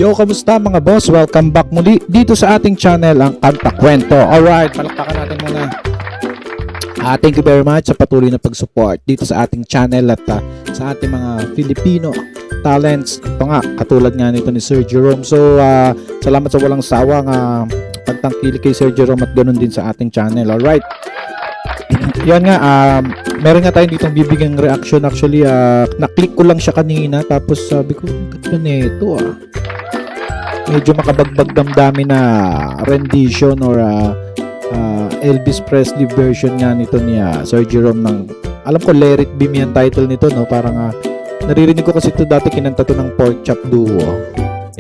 Yo, kamusta mga boss? Welcome back muli dito sa ating channel, ang Kanta Kwento. Alright, palakpakan natin muna. Thank you very much sa patuloy na pag-support dito sa ating channel at sa ating mga Filipino talents. Ito nga, katulad nga nito ni Sir Jerome. So, salamat sa walang sawang pagtangkili kay Sir Jerome at ganoon din sa ating channel. Alright. Yan nga, meron nga tayong ditong bibigyan reaction. Actually, na-click ko lang siya kanina. Tapos sabi ko, ganda nito medyo makabagbag damdamin na rendition or Elvis Presley version nga nito ni Sir Jerome ng, alam ko, Let It Be Me ang title nito, no? Parang naririnig ko kasi ito dati, kinanta to ng Pork Chop Duo.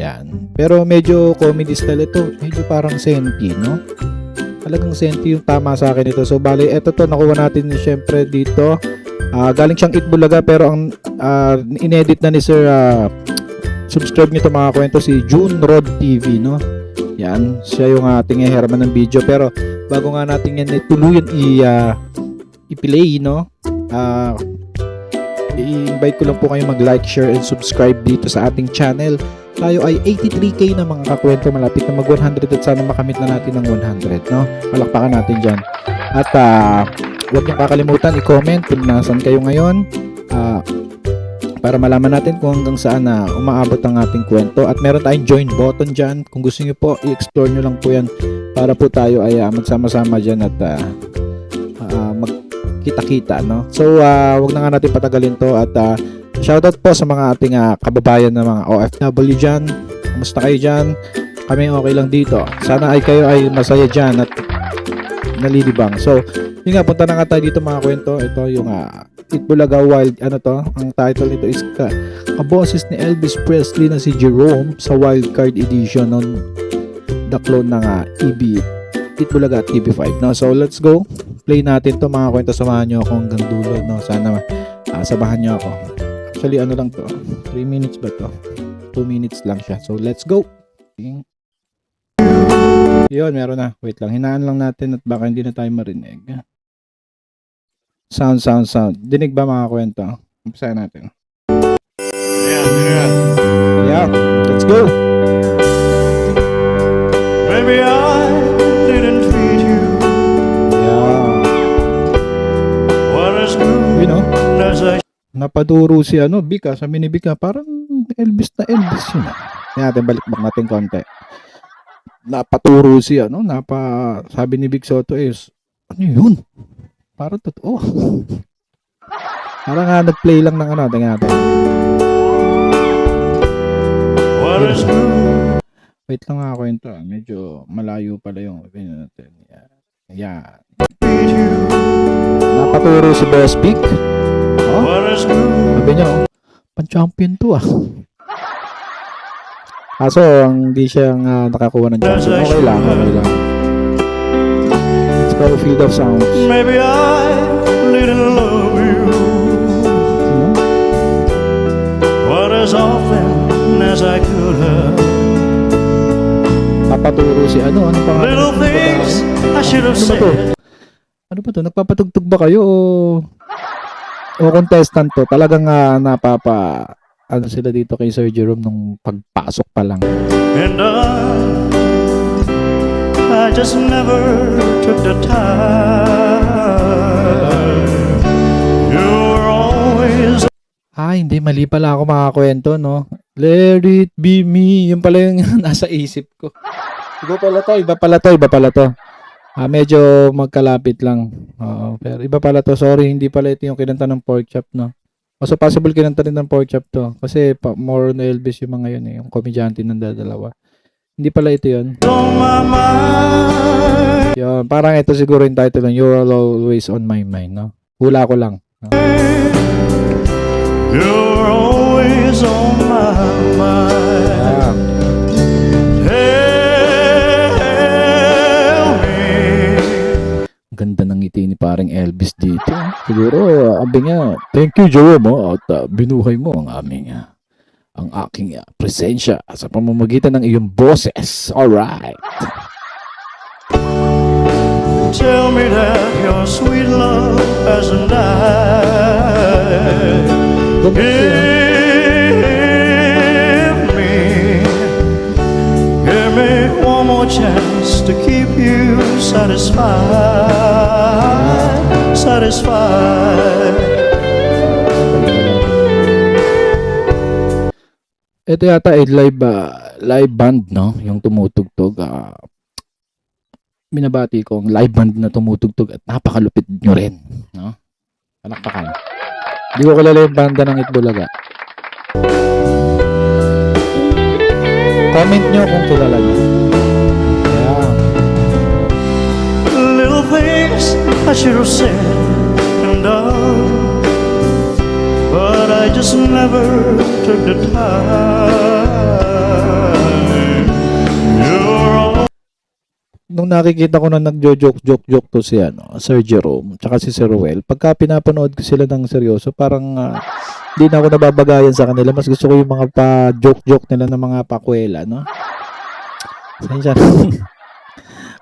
Yan. Pero medyo comedy style ito. Medyo parang senti, no? Talagang senti yung tama sa akin ito. So, bali, eto to, nakuha natin syempre dito. Galing siyang Itbulaga, pero ang inedit na ni Sir, subscribe nito mga kwento, si June Rod TV, no? Yan, siya yung ating herman ng video. Pero, bago nga natin yan tuluyan i-play, no? I-invite ko lang po kayo mag-like, share, and subscribe dito sa ating channel. Tayo ay 83k na mga kakwento, malapit na mag 100 at sana makamit na natin ng 100, no? Palakpakan natin dyan. At huwag niyong kakalimutan i-comment kung nasan kayo ngayon, para malaman natin kung hanggang saan umaabot ang ating kwento. At meron tayong join button dyan. Kung gusto niyo po, i-explore nyo lang po yan para po tayo ay magsama-sama dyan at magkita-kita, no? So, huwag na nga natin patagalin to. At shoutout po sa mga ating kababayan na mga OFW dyan. Kumusta kayo dyan? Kami okay lang dito. Sana ay kayo ay masaya dyan at nalilibang. So, yun nga, punta na nga tayo dito mga kwento. Ito yung Itbulaga Wild, ang title nito is kaboses ni Elvis Presley na si Jerome sa Wildcard Edition on the clone ng Itbulaga TV5, no? So, let's go. Play natin to mga kwento. Samahan nyo ako hanggang dulo, no? Sana samahan nyo ako. Actually, ano lang to? 3 minutes ba to? 2 minutes lang siya. So, let's go! Yun, meron na. Wait lang. Hinaan lang natin at baka hindi na tayo marinig. Sound. Dinig ba mga kwento? Umpisahan natin. Yeah. Let's go! Maybe I didn't treat you. Yeah. What is good, You know? as I Napaduro si Bika, sabi ni Bika, parang Elvis na Elvis yun. Yan natin, balik natin konti. Napaturo si sabi ni Big Soto is, ano yun? Parang totoo. Parang nag-play lang ng tingnan natin. what is good. Wait lang nga kwento, medyo malayo pala yung opinion natin. Yan. Napaturo si Boss Big. What is good. Sabi niya, pan-champion to Kaso, hindi siya nakakuha ng champion. Okay lang. It's called Field of Sounds. Maybe I didn't love you what as often as I could have. Papaturo si ano pangalan? Little things I should have said. Ano ba to? Nagpapatugtog ba kayo o contestant to? Talagang sila dito kay Sir Jerome nung pagpasok pa lang. And I just never took the time. You were always. Hindi, mali pala ako makakwento, no? Let it be me. Yung pala yung nasa isip ko. Iba pala to. Medyo magkalapit lang. Pero iba pala to. Sorry, hindi pala ito yung kinanta ng Pork Chop, no? So possible kinanta rin ng Pork Chop to. Kasi more on Elvis yung mga yun, yung komedyante ng dalawa. Hindi pala ito yun. On my mind. Yun, parang ito siguro yung title ng You're Always on My Mind, no? Hula ko lang. You're always on my mind. Tell me. Ganda ng ngiti ni paring Elvis dito. Siguro, sabi niya, thank you Jerome, at binuhay mo ang aking presensya sa pamamagitan ng iyong boses. Alright. Tell me that your sweet love hasn't died. Give me chance to keep you satisfied. Ito yata ay live band, no? Yung tumutugtog. Binabati ko ang live band na tumutugtog at napakalupit nyo rin, no? Palakpakan. Hindi ko kilala yung banda ng Itbulaga. Comment nyo kung kilala nyo. Yeah. Little things I should have said and done, but I just never took the time. You're all Nung nakikita ko na nagjo-joke to si Sir Jerome tsaka si Sir Ruel, pagka pinapanood ko sila ng seryoso, parang di na ako nababagayan sa kanila. Mas gusto ko yung mga pa-joke nila ng mga pakwela, no? Sensya.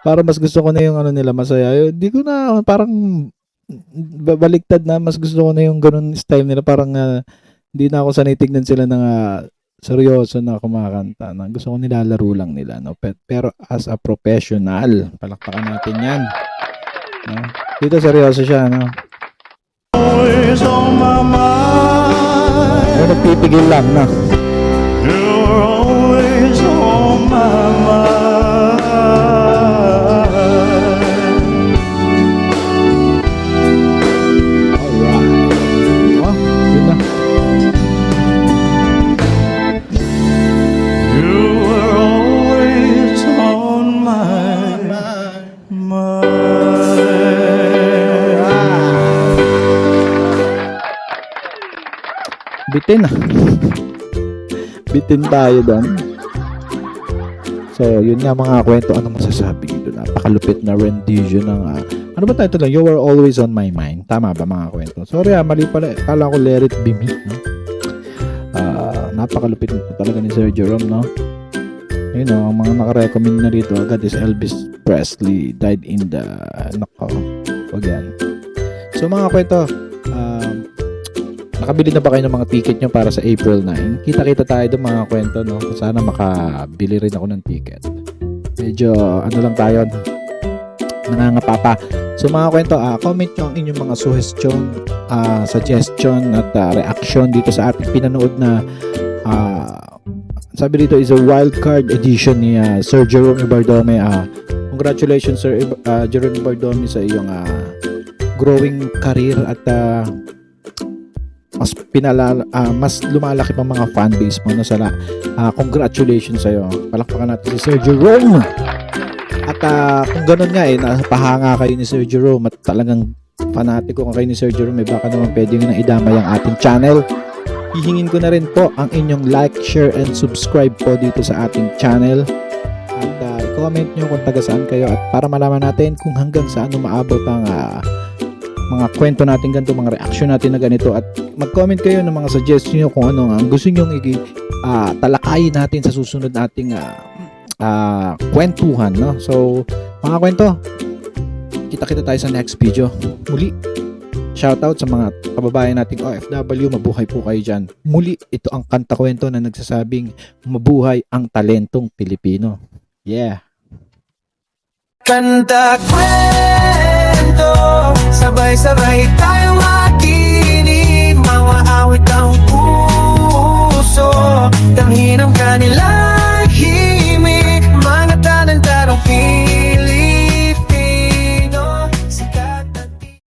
Parang mas gusto ko na yung nila masaya. Di ko na, parang baliktad na. Mas gusto ko na yung ganun style nila. Parang di na ako sanay tignan sila ng seryoso na kumakanta. Gusto ko nilalaro lang nila, no? Pero as a professional, palakpakan natin yan. No? Dito seryoso siya, no? always on my mind. Nagpipigil lang, no? You're always on my mind. Alright. Oh, yun na. You were always on my mind. Bitin ah. Bitin tayo doon. So, yun nga mga kwento. Ano masasabi dito? Napakalupit na rendition ng ano ba title lang? You Were Always On My Mind. Tama ba mga kwento? Sorry mali pala. Kala ko Let It Be Me, no? Napakalupit nito talaga ni Sir Jerome, no? Yun know, ang mga nakarecommend na rito agad is Elvis Presley died in the wag yan. So mga kwento, nakabili na ba kayo ng mga ticket nyo para sa April 9? Kita-kita tayo doon mga kwento, no? Sana makabili rin ako ng ticket. Medyo, ano lang tayo, nangangapapa. So mga kwento, comment nyo ang inyong mga suggestion at reaction dito sa ating pinanood na sabi dito is a wildcard edition ni Sir Jerome Ibardome. Congratulations Sir Jerome Ibardome sa iyong growing career at mas lumalaki pang mga fan base mo, no? Sana congratulations sa iyo. Palakpakan natin si Sir Jerome. At kung ganoon nga napahanga kayo ni Sir Jerome at talagang fanatiko kayo ni Sir Jerome, baka naman pwede nyo na idamay ang ating channel. Hihingin ko na rin po ang inyong like, share, and subscribe po dito sa ating channel. At comment nyo kung taga saan kayo at para malaman natin kung hanggang saan umaabot ang mga kwento natin ganito, mga reaction natin na ganito, at mag-comment kayo ng mga suggestion nyo kung ano ang gusto nyo talakayin natin sa susunod nating kwentuhan, no? So mga kwento, kita-kita tayo sa next video. Muli, shoutout sa mga kababayan nating OFW, mabuhay po kayo dyan. Muli, ito ang Kanta Kwento na nagsasabing mabuhay ang talentong Pilipino. Yeah. Kanta kwento, sabay-sabay tayong makinig. Mga awit ang puso, tanghin ang kanilang himig. Mga tanang-tarong